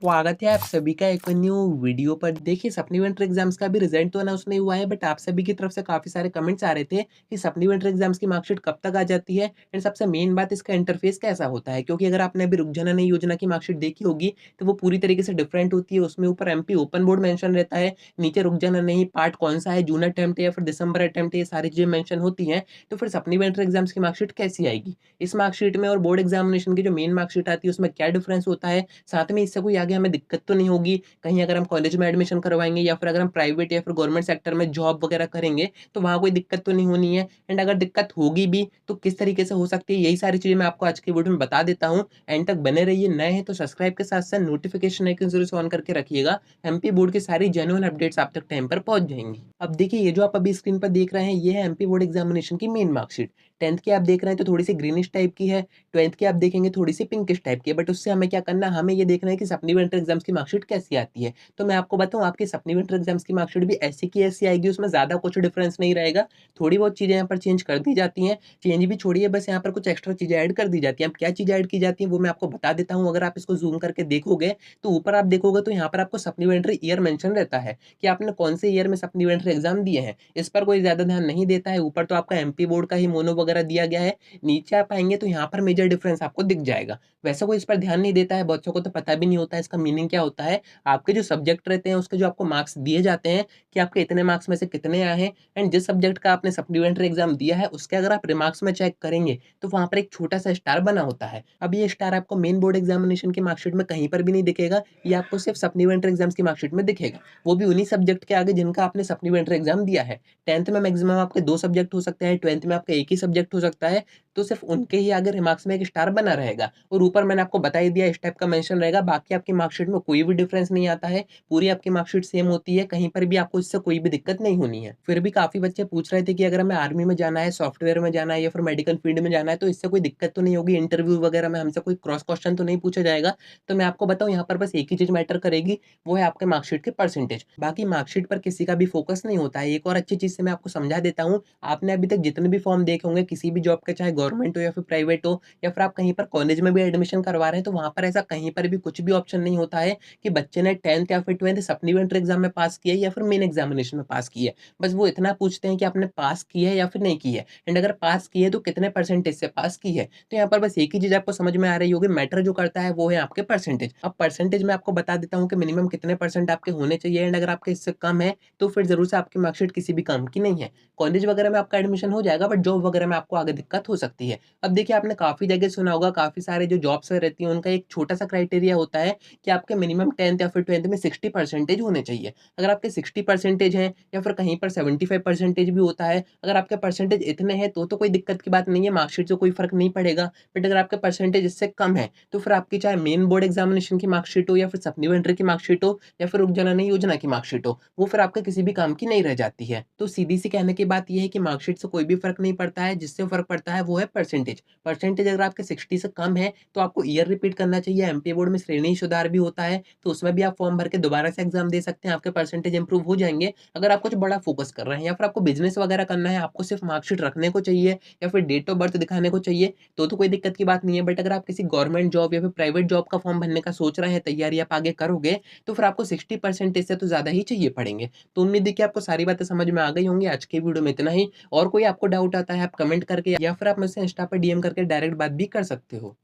स्वागत है आप सभी का एक न्यू वीडियो पर। देखिए सप्लीमेंट्री एग्जाम्स का भी रिजल्ट तो अनाउंस नहीं हुआ है, बट आप सभी की तरफ से काफी सारे कमेंट्स आ रहे थे कि सप्लीमेंट्री एग्जाम्स की मार्कशीट कब तक आ जाती है एंड सबसे मेन बात इसका इंटरफेस कैसा होता है। क्योंकि अगर आपने अभी रुक जाना नहीं योजना की मार्कशीट देखी होगी तो वो पूरी तरीके से डिफरेंट होती है। उसमें ऊपर एमपी ओपन बोर्ड मेंशन रहता है, नीचे रुक जाना नहीं पार्ट कौन सा है, जून अटेम्प्ट है या फिर दिसंबर अटेम्प्ट है, ये सारी चीजें मेंशन होती हैं। तो फिर सप्लीमेंट्री एग्जाम्स की मार्कशीट कैसी आएगी इस मार्कशीट में, और बोर्ड एग्जामिनेशन की जो मेन मार्कशीट आती है उसमें क्या डिफरेंस होता है, साथ में इससे कोई आगे हमें दिक्कत तो नहीं होगी कहीं अगर हम कॉलेज में एडमिशन करवाएंगे या फिर अगर हम प्राइवेट या फिर गवर्नमेंट सेक्टर में जॉब वगैरह करेंगे तो वहाँ कोई दिक्कत तो नहीं होनी है। एंड अगर दिक्कत होगी भी तो किस तरीके से हो सकती है, यही सारी चीजें मैं आपको आज की वीडियो में बता देता हूँ। एंड तक बने रहिए, नए हैं तो सब्सक्राइब के साथ साथ नोटिफिकेशन आइकन जरूर से ऑन करके रखिएगा। एमपी बोर्ड की सारी जेन्युइन अपडेट्स आप तक टाइम पर पहुंच जाएंगी। अब देखिए ये जो आप अभी स्क्रीन पर देख रहे हैं ये है एमपी बोर्ड एग्जामिनेशन की मेन मार्कशीट। 10th की आप देख रहे हैं तो थोड़ी सी ग्रीनिश टाइप की है, 12th की आप देखेंगे थोड़ी सी पिंकिश टाइप की है। बट उससे हमें क्या करना है, हमें ये देखना है कि सप्लीमेंट्री एग्जाम्स की मार्कशीट कैसी आती है। तो मैं आपको बताऊं आपकी सप्लीमेंट्री एग्जाम्स की मार्कशीट भी ऐसी की ऐसी आएगी, उसमें ज्यादा कुछ डिफरेंस नहीं रहेगा। थोड़ी बहुत चीजें यहाँ पर चेंज कर दी जाती हैं, चेंज भी छोड़िए बस यहाँ पर कुछ एक्स्ट्रा चीजें ऐड कर दी जाती हैं। अब क्या चीजें ऐड की जाती हैं वो मैं आपको बता देता हूँ। अगर आप इसको जूम करके देखोगे तो ऊपर आप देखोगे तो यहाँ पर आपको सप्लीमेंट्री ईयर मेंशन रहता है कि आपने कौन से ईयर में सप्लीमेंट्री एग्जाम दिए हैं। इस पर कोई ज्यादा ध्यान नहीं देता है। ऊपर तो आपका एमपी बोर्ड का ही मोनो वगैरह दिया गया है, नीचे आप आएंगे तो यहाँ पर मेजर डिफरेंस आपको दिख जाएगा। वैसे कोई इस पर ध्यान नहीं देता है, बच्चों को तो पता भी नहीं होता है इसका मीनिंग क्या होता है। आपके जो सब्जेक्ट रहते हैं उसके जो आपको मार्क्स दिए जाते हैं कि आपके इतने मार्क्स में से कितने आए हैं, एंड जिस सब्जेक्ट का आपने सप्लीमेंट्री एग्जाम दिया है उसके अगर आप रिमार्क्स में चेक करेंगे तो वहां पर एक छोटा सा स्टार बना होता है। अब ये स्टार आपको मेन बोर्ड एग्जामिनेशन की मार्कशीट में कहीं पर भी नहीं दिखेगा, ये आपको सिर्फ सप्लीमेंट्री एग्जाम्स की मार्कशीट में दिखेगा, वो भी उन्हीं सब्जेक्ट के आगे जिनका आपने सप्लीमेंट्री एग्जाम दिया है। 10th में मैक्सिमम आपके 2 सब्जेक्ट हो सकते हैं, 12th में आपका एक ही सब्जेक्ट हो सकता है, तो सिर्फ उनके ही आगे रिमार्क्स में एक स्टार बना रहेगा। और ऊपर मैंने आपको बता ही दिया इस टाइप का मेंशन रहेगा। बाकी आपकी मार्कशीट में कोई भी डिफरेंस नहीं आता है, पूरी आपकी मार्कशीट सेम होती है, कहीं पर भी आपको इससे कोई भी दिक्कत नहीं होनी है। फिर भी काफी बच्चे पूछ रहे थे कि अगर हमें आर्मी में जाना है, सॉफ्टवेयर में जाना है या फिर मेडिकल फील्ड में जाना है तो इससे कोई दिक्कत तो नहीं होगी, इंटरव्यू वगैरह में हमसे कोई क्रॉस क्वेश्चन तो नहीं पूछा जाएगा। तो मैं आपको बताऊं यहाँ पर बस एक ही चीज मैटर करेगी, वो है आपके मार्कशीट के परसेंटेज। बाकी मार्कशीट पर किसी का भी फोकस नहीं होता है। एक और अच्छी चीज से मैं आपको समझा देता हूँ, आपने अभी तक जितने भी फॉर्म देखे होंगे किसी भी जॉब के, चाहे गवर्नमेंट हो या फिर प्राइवेट हो या फिर आप कहीं पर कॉलेज में भी एडमिशन करवा रहे हैं, तो वहां पर ऐसा कहीं पर भी कुछ भी ऑप्शन नहीं होता है कि बच्चे ने 10th या फिर 12th सप्लीमेंट्री एग्जाम में पास किया है या फिर मेन एग्जामिनेशन में पास किया है। बस वो इतना पूछते हैं कि आपने पास की है या फिर नहीं की है, एंड अगर पास की है तो कितने परसेंटेज से पास की है। तो यहाँ पर बस एक ही चीज आपको समझ में आ रही होगी, मैटर जो करता है वो है आपके परसेंटेज। अब परसेंटेज में आपको बता देता हूँ कि मिनिमम कितने परसेंट आपके होने चाहिए, एंड अगर आपके इससे कम है तो फिर जरूर से आपकी मार्कशीट किसी भी काम की नहीं है। कॉलेज वगैरह में आपका एडमिशन हो जाएगा, बट जॉब वगैरह में आपको आगे दिक्कत हो सकती है। अब देखिए आपने काफी जगह सुना होगा, काफी सारे जो जॉब्स रहती हैं उनका एक छोटा सा क्राइटेरिया होता है कि आपके मिनिमम 10th या फिर 12th में 60% होने चाहिए। अगर आपके 60% हैं या फिर कहीं पर 75% भी होता है, अगर आपके परसेंटेज इतने हैं तो कोई दिक्कत की बात नहीं है, मार्कशीट से कोई फर्क नहीं पड़ेगा। बट अगर आपके परसेंटेज इससे कम है तो फिर आपकी चाहे मेन बोर्ड एग्जामिनेशन की मार्कशीट हो या फिर सप्लीमेंट्री की मार्कशीट हो या फिर उप जननी योजना की मार्कशीट हो, वो फिर आपके किसी भी काम की नहीं रह जाती है। तो सीधी सी कहने की बात यह है कि मार्कशीट से कोई भी फर्क नहीं पड़ता है, जिससे फर्क पड़ता है वो है परसेंटेज। परसेंटेज अगर आपके 60 से कम है तो आपको ईयर रिपीट करना चाहिए। एमपी बोर्ड में श्रेणी सुधार भी होता है, तो उसमें भी आप फॉर्म भर के दोबारा से एग्जाम दे सकते हैं, आपके परसेंटेज इंप्रूव हो जाएंगे। अगर आप कुछ बड़ा फोकस कर रहे हैं या फिर आपको बिजनेस वगैरह करना है, आपको सिर्फ मार्कशीट रखने को चाहिए या फिर डेट ऑफ बर्थ दिखाने को चाहिए तो कोई दिक्कत की बात नहीं है। बट अगर आप किसी गवर्नमेंट जॉब या फिर प्राइवेट जॉब का फॉर्म भरने का सोच रहे हैं, तैयारी आप आगे करोगे, तो फिर आपको 60% से तो ज्यादा ही चाहिए पड़ेंगे। तो उम्मीद है कि आपको सारी बातें समझ में आ गई होंगी। आज के वीडियो में इतना ही। और कोई आपको डाउट आता है आप कमेंट करके या फिर आप मुझसे इंस्टा पर डीएम करके डायरेक्ट बात भी कर सकते हो।